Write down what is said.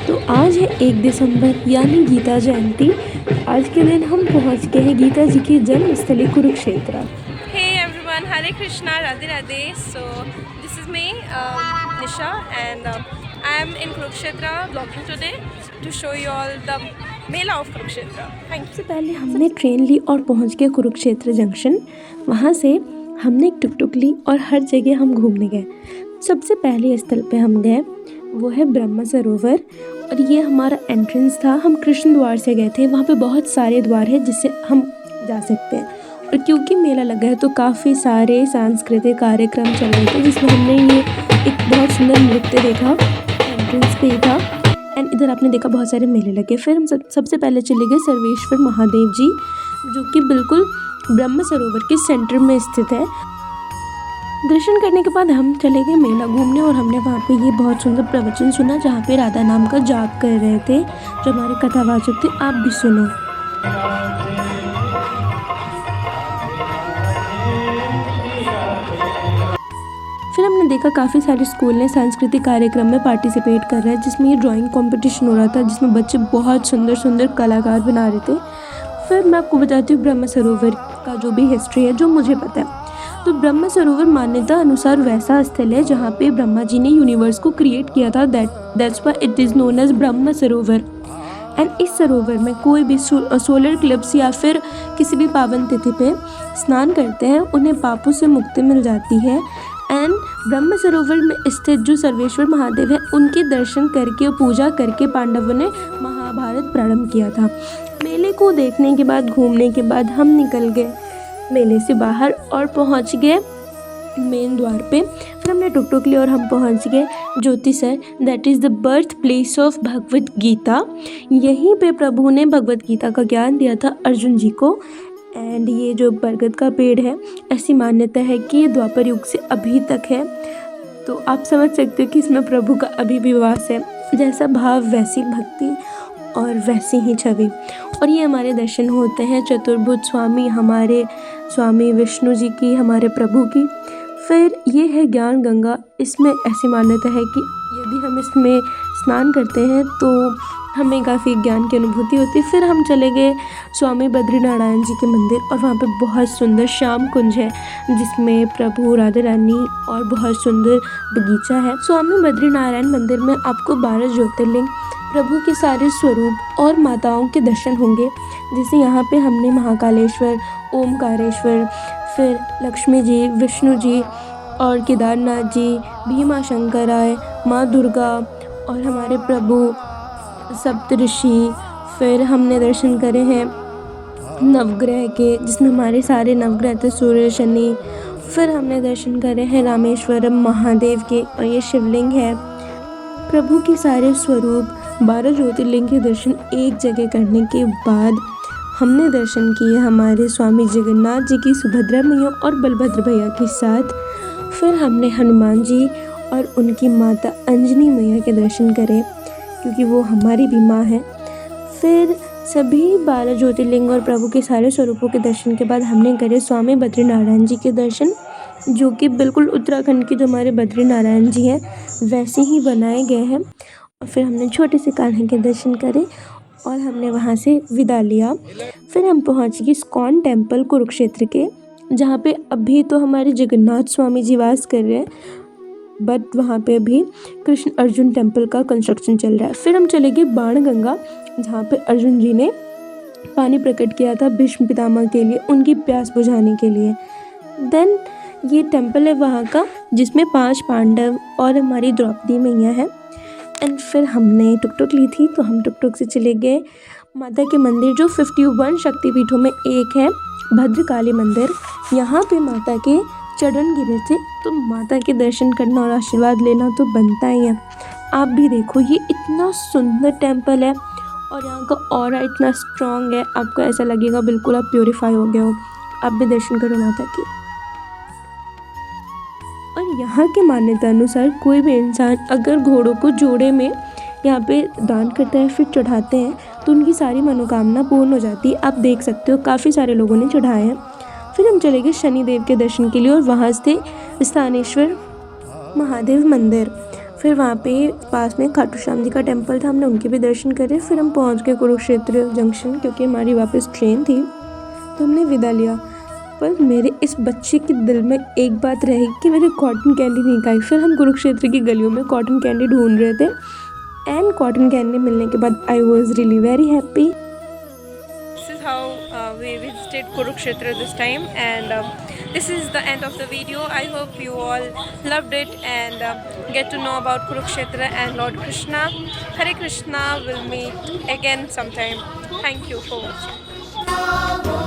तो आज है 1 दिसंबर यानी गीता जयंती। आज के दिन हम पहुंच गए हैं गीता जी की जन्मस्थली Kurukshetra. Hey everyone, Hare Krishna, Radhe Radhe. So this is me, Nisha, and I am in Kurukshetra vlogging today to show you all the Mela of Kurukshetra. Thank you. सबसे पहले हमने ट्रेन ली और पहुंच गए कुरुक्षेत्र जंक्शन। वहां से हमने एक टुक ली और हर जगह हम घूमने गए। सबसे पहले स्थल पे हम गए वो है ब्रह्म सरोवर, और ये हमारा एंट्रेंस था। हम कृष्ण द्वार से गए थे। वहाँ पे बहुत सारे द्वार हैं जिससे हम जा सकते हैं, और क्योंकि मेला लगा है तो काफ़ी सारे सांस्कृतिक कार्यक्रम चल रहे थे, जिसमें हमने ये एक बहुत सुंदर नृत्य देखा। एंट्रेंस पे ही था। एंड इधर आपने देखा बहुत सारे मेले लगे। फिर हम सबसे पहले चले गए सर्वेश्वर महादेव जी, जो कि बिल्कुल ब्रह्म सरोवर के सेंटर में स्थित है। दर्शन करने के बाद हम चले गए मेला घूमने, और हमने वहाँ पे ये बहुत सुंदर प्रवचन सुना जहाँ पे राधा नाम का जाप कर रहे थे जो हमारे कथावाचक थे। आप भी सुनो। फिर हमने देखा काफ़ी सारे स्कूल ने सांस्कृतिक कार्यक्रम में पार्टिसिपेट कर रहे हैं, जिसमें ये ड्राइंग कंपटीशन हो रहा था, जिसमें बच्चे बहुत सुंदर सुंदर कलाकार बना रहे थे। फिर मैं आपको बताती हूँ ब्रह्म सरोवर का जो भी हिस्ट्री है जो मुझे पता है। तो ब्रह्म सरोवर मान्यता अनुसार वैसा स्थल है जहाँ पे ब्रह्मा जी ने यूनिवर्स को क्रिएट किया था। That's why it is known as Brahma Sarovar. And इस सरोवर में कोई भी सोलर क्लिप्स या फिर किसी भी पावन तिथि पे स्नान करते हैं उन्हें पापों से मुक्ति मिल जाती है। एंड ब्रह्म सरोवर में स्थित जो सर्वेश्वर महादेव है उनके दर्शन करके और पूजा करके पांडवों ने महाभारत प्रारंभ किया था। मेले को देखने के बाद, घूमने के बाद हम निकल गए मेले से बाहर और पहुंच गए मेन द्वार पे। फिर हमने टुक ली और हम पहुंच गए Jyotisar, that is the birth place of Bhagavad Gita. यहीं पे प्रभु ने भगवत गीता का ज्ञान दिया था अर्जुन जी को। एंड ये जो बरगद का पेड़ है, ऐसी मान्यता है कि ये द्वापर युग से अभी तक है। तो आप समझ सकते हो कि इसमें प्रभु का अभी भी वास है। जैसा भाव वैसी भक्ति और वैसी ही छवि। और ये हमारे दर्शन होते हैं चतुर्भुज स्वामी, हमारे स्वामी विष्णु जी की, हमारे प्रभु की। फिर ये है ज्ञान गंगा। इसमें ऐसी मान्यता है कि यदि हम इसमें स्नान करते हैं तो हमें काफ़ी ज्ञान की अनुभूति होती है। फिर हम चले गए स्वामी बद्रीनारायण जी के मंदिर, और वहाँ पे बहुत सुंदर श्याम कुंज है जिसमें प्रभु राधा रानी और बहुत सुंदर बगीचा है। स्वामी बद्रीनारायण मंदिर में आपको 12 ज्योतिर्लिंग, प्रभु के सारे स्वरूप और माताओं के दर्शन होंगे। जैसे यहाँ पे हमने महाकालेश्वर, ओमकारेश्वर, फिर लक्ष्मी जी, विष्णु जी और केदारनाथ जी, भीमा शंकराय, माँ दुर्गा और हमारे प्रभु सप्तऋषि। फिर हमने दर्शन करे हैं नवग्रह के, जिसमें हमारे सारे नवग्रह थे, सूर्य, शनि। फिर हमने दर्शन करे हैं रामेश्वरम महादेव के, और ये शिवलिंग है। प्रभु के सारे स्वरूप, 12 ज्योतिर्लिंग के दर्शन एक जगह करने के बाद हमने दर्शन किए हमारे स्वामी जगन्नाथ जी की, सुभद्रा मैया और बलभद्र भैया के साथ। फिर हमने हनुमान जी और उनकी माता अंजनी मैया के दर्शन करे, क्योंकि वो हमारी भी माँ है। फिर सभी 12 ज्योतिर्लिंग और प्रभु के सारे स्वरूपों के दर्शन के बाद हमने करे स्वामी बद्रीनारायण जी के दर्शन, जो कि बिल्कुल उत्तराखंड के जो हमारे बद्रीनारायण जी हैं वैसे ही बनाए गए हैं। और फिर हमने छोटे से कान्हा के दर्शन करे और हमने वहाँ से विदा लिया। फिर हम पहुँच गए इस्कॉन टेम्पल कुरुक्षेत्र के, जहाँ पे अभी तो हमारे जगन्नाथ स्वामी जी वास कर रहे हैं, बट वहाँ पे अभी कृष्ण अर्जुन टेम्पल का कंस्ट्रक्शन चल रहा है। फिर हम चले गए बाणगंगा, जहाँ पे अर्जुन जी ने पानी प्रकट किया था भीष्म पितामह के लिए, उनकी प्यास बुझाने के लिए। देन ये टेम्पल है वहाँ का, जिसमें 5 पांडव और हमारी द्रौपदी मैया है। एंड फिर हमने टुक ली थी, तो हम टुक से चले गए माता के मंदिर, जो 51 शक्तिपीठों में एक है, भद्रकाली मंदिर। यहाँ पे माता के चरण गिरे थे, तो माता के दर्शन करना और आशीर्वाद लेना तो बनता ही है। आप भी देखो, ये इतना सुंदर टेम्पल है और यहाँ का ऑरा इतना स्ट्रॉन्ग है, आपको ऐसा लगेगा बिल्कुल आप प्योरीफाई हो गए हो। आप भी दर्शन करो माता की। और यहाँ के मान्यता अनुसार कोई भी इंसान अगर घोड़ों को जोड़े में यहाँ पे दान करता है, फिर चढ़ाते हैं, तो उनकी सारी मनोकामना पूर्ण हो जाती है। आप देख सकते हो काफ़ी सारे लोगों ने चढ़ाए हैं। फिर हम चले गए शनिदेव के दर्शन के लिए, और वहाँ से स्थानेश्वर महादेव मंदिर। फिर वहाँ पे पास में खाटू श्याम जी का टेम्पल था, हमने उनके भी दर्शन करे। फिर हम पहुँच गए कुरुक्षेत्र जंक्शन, क्योंकि हमारी वापस ट्रेन थी, तो हमने विदा लिया। पर मेरे इस बच्चे के दिल में एक बात रही कि मैंने कॉटन कैंडी नहीं खाई। फिर हम कुरुक्षेत्र की गलियों में कॉटन कैंडी ढूंढ रहे थे, एंड कॉटन कैंडी मिलने के बाद I was really very happy. This is how we visited Kurukshetra this time, and this is the end of the video. I hope you all loved it and get to know about Kurukshetra and Lord Krishna. Hare Krishna. Will meet again sometime. Thank you for watching.